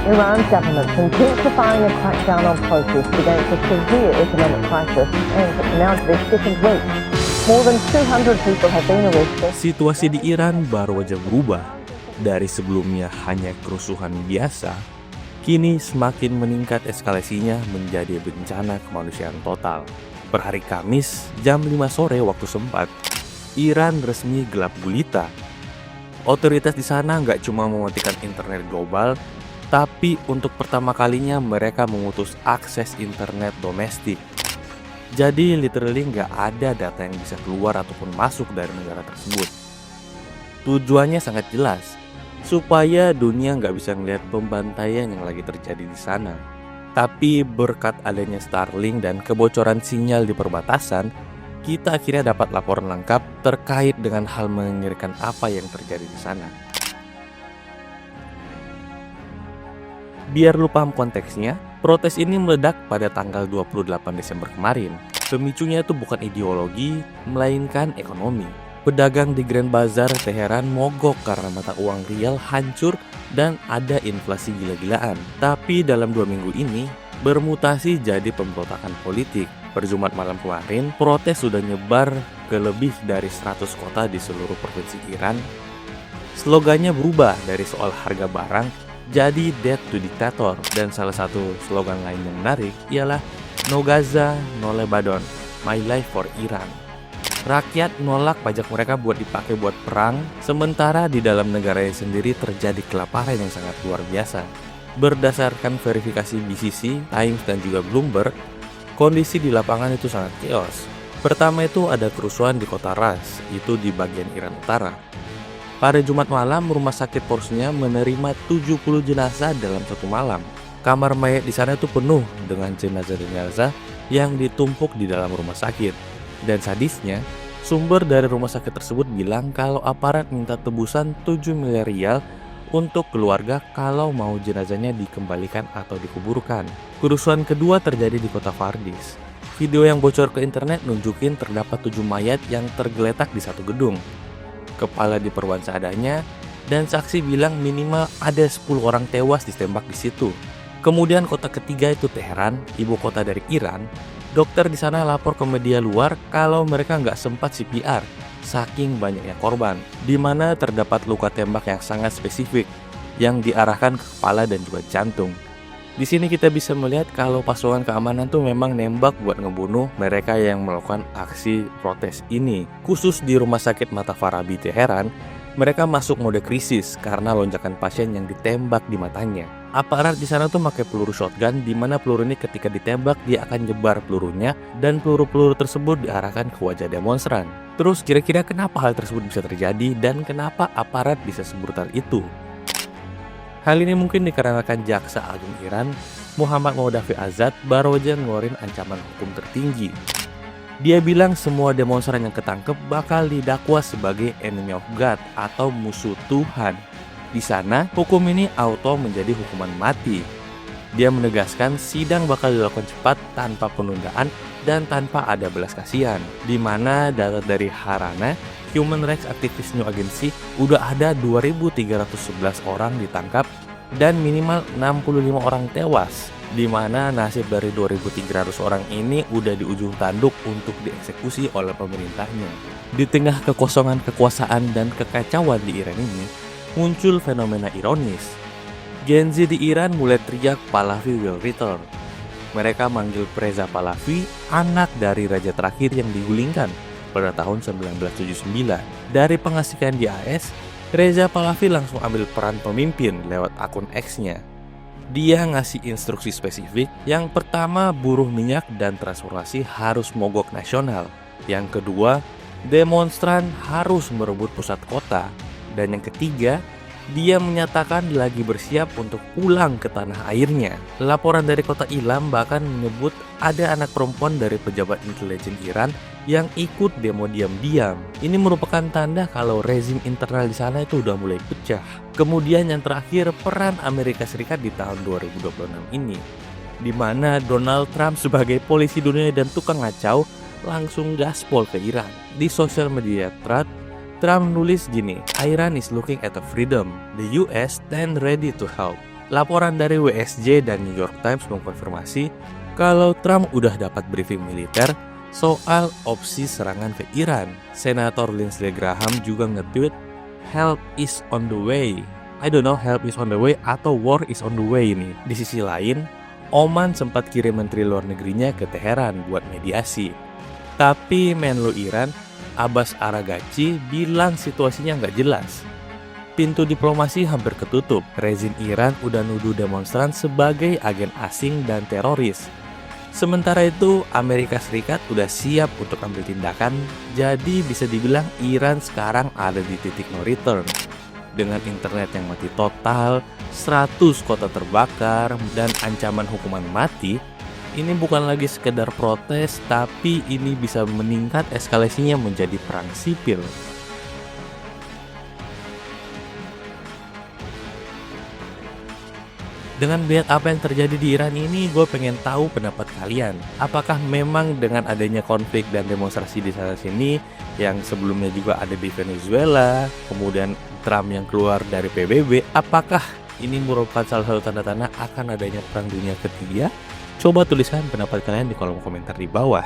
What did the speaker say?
Iran's government intensifying a crackdown on protests against a severe economic crisis, and now to their second week. More than 200 people have been arrested. Situasi di Iran baru aja berubah. Dari sebelumnya hanya kerusuhan biasa, kini semakin meningkat eskalasinya menjadi bencana kemanusiaan total. Per hari Kamis, jam 5 sore waktu sempat, Iran resmi gelap gulita. Otoritas di sana nggak cuma mematikan internet global, tapi untuk pertama kalinya mereka memutus akses internet domestik. Jadi literally nggak ada data yang bisa keluar ataupun masuk dari negara tersebut. Tujuannya sangat jelas, supaya dunia nggak bisa melihat pembantaian yang lagi terjadi di sana. Tapi berkat adanya Starlink dan kebocoran sinyal di perbatasan, kita akhirnya dapat laporan lengkap terkait dengan hal mengerikan apa yang terjadi di sana. Biar lu paham konteksnya, protes ini meledak pada tanggal 28 Desember kemarin. Pemicunya itu bukan ideologi, melainkan ekonomi. Pedagang di Grand Bazaar Teheran mogok karena mata uang rial hancur dan ada inflasi gila-gilaan. Tapi dalam 2 minggu ini, bermutasi jadi pemberontakan politik. Per Jumat malam kemarin, protes sudah nyebar ke lebih dari 100 kota di seluruh provinsi Iran. Slogannya berubah dari soal harga barang jadi Death to Dictator, dan salah satu slogan lain yang menarik ialah No Gaza, No Lebanon, My Life for Iran. Rakyat nolak pajak mereka buat dipakai buat perang, sementara di dalam negaranya sendiri terjadi kelaparan yang sangat luar biasa. Berdasarkan verifikasi BCC, Times, dan juga Bloomberg, kondisi di lapangan itu sangat chaos. Pertama itu ada kerusuhan di kota Ras, itu di bagian Iran Utara. Pada Jumat malam, rumah sakit porsinya menerima 70 jenazah dalam satu malam. Kamar mayat di sana itu penuh dengan jenazah-jenazah yang ditumpuk di dalam rumah sakit. Dan sadisnya, sumber dari rumah sakit tersebut bilang kalau aparat minta tebusan 7 miliar rial untuk keluarga kalau mau jenazahnya dikembalikan atau dikuburkan. Kerusuhan kedua terjadi di kota Fardis. Video yang bocor ke internet nunjukin terdapat 7 mayat yang tergeletak di satu gedung. Kepala diperban seadanya, dan saksi bilang minimal ada 10 orang tewas ditembak di situ. Kemudian kota ketiga itu Teheran, ibu kota dari Iran. Dokter di sana lapor ke media luar kalau mereka nggak sempat CPR, saking banyaknya korban, di mana terdapat luka tembak yang sangat spesifik, yang diarahkan ke kepala dan juga jantung. Di sini kita bisa melihat kalau pasukan keamanan tuh memang nembak buat ngebunuh mereka yang melakukan aksi protes ini. Khusus di Rumah Sakit Mata Farabi Teheran, mereka masuk mode krisis karena lonjakan pasien yang ditembak di matanya. Aparat di sana tuh pakai peluru shotgun, di mana peluru ini ketika ditembak dia akan nyebar pelurunya dan peluru-peluru tersebut diarahkan ke wajah demonstran. Terus kira-kira kenapa hal tersebut bisa terjadi dan kenapa aparat bisa sebrutal itu? Hal ini mungkin dikarenakan Jaksa Agung Iran, Muhammad Moudavi Azad, baru aja ngeluarin ancaman hukum tertinggi. Dia bilang semua demonstran yang ketangkep bakal didakwa sebagai enemy of God atau musuh Tuhan. Di sana, hukum ini auto menjadi hukuman mati. Dia menegaskan sidang bakal dilakukan cepat tanpa penundaan dan tanpa ada belas kasihan. Di mana data dari Harana, Human Rights Activist New Agency, udah ada 2.311 orang ditangkap dan minimal 65 orang tewas, di mana nasib dari 2.300 orang ini udah di ujung tanduk untuk dieksekusi oleh pemerintahnya. Di tengah kekosongan kekuasaan dan kekacauan di Iran ini, muncul fenomena ironis. Gen Z di Iran mulai teriak Pahlavi will return. Mereka manggil Reza Pahlavi, anak dari raja terakhir yang digulingkan pada tahun 1979. Dari pengasingan di AS, Reza Pahlavi langsung ambil peran pemimpin lewat akun X-nya. Dia ngasih instruksi spesifik. Yang pertama, buruh minyak dan transportasi harus mogok nasional. Yang kedua, demonstran harus merebut pusat kota. Dan yang ketiga, dia menyatakan lagi bersiap untuk pulang ke tanah airnya. Laporan dari kota Ilam bahkan menyebut ada anak perempuan dari pejabat intelijen Iran yang ikut demo diam-diam. Ini merupakan tanda kalau rezim internal di sana itu udah mulai pecah. Kemudian yang terakhir, peran Amerika Serikat di tahun 2026 ini, di mana Donald Trump sebagai polisi dunia dan tukang ngacau langsung gaspol ke Iran. Di sosial media Thread, Trump nulis gini, Iran is looking at a freedom, the US stand ready to help. Laporan dari WSJ dan New York Times mengkonfirmasi kalau Trump udah dapat briefing militer soal opsi serangan ke Iran. Senator Lindsey Graham juga nge-tweet, "Help is on the way." I don't know help is on the way atau war is on the way ini. Di sisi lain, Oman sempat kirim menteri luar negerinya ke Teheran buat mediasi. Tapi Menlu Iran, Abbas Araghchi, bilang situasinya nggak jelas. Pintu diplomasi hampir ketutup. Rezim Iran udah nuduh demonstran sebagai agen asing dan teroris. Sementara itu, Amerika Serikat udah siap untuk ambil tindakan, jadi bisa dibilang Iran sekarang ada di titik no return. Dengan internet yang mati total, 100 kota terbakar, dan ancaman hukuman mati, ini bukan lagi sekedar protes, tapi ini bisa meningkat eskalasinya menjadi perang sipil. Dengan melihat apa yang terjadi di Iran ini, gue pengen tahu pendapat kalian. Apakah memang dengan adanya konflik dan demonstrasi di sana-sini, yang sebelumnya juga ada di Venezuela, kemudian Trump yang keluar dari PBB, apakah ini merupakan salah satu tanda-tanda akan adanya perang dunia ketiga? Coba tuliskan pendapat kalian di kolom komentar di bawah.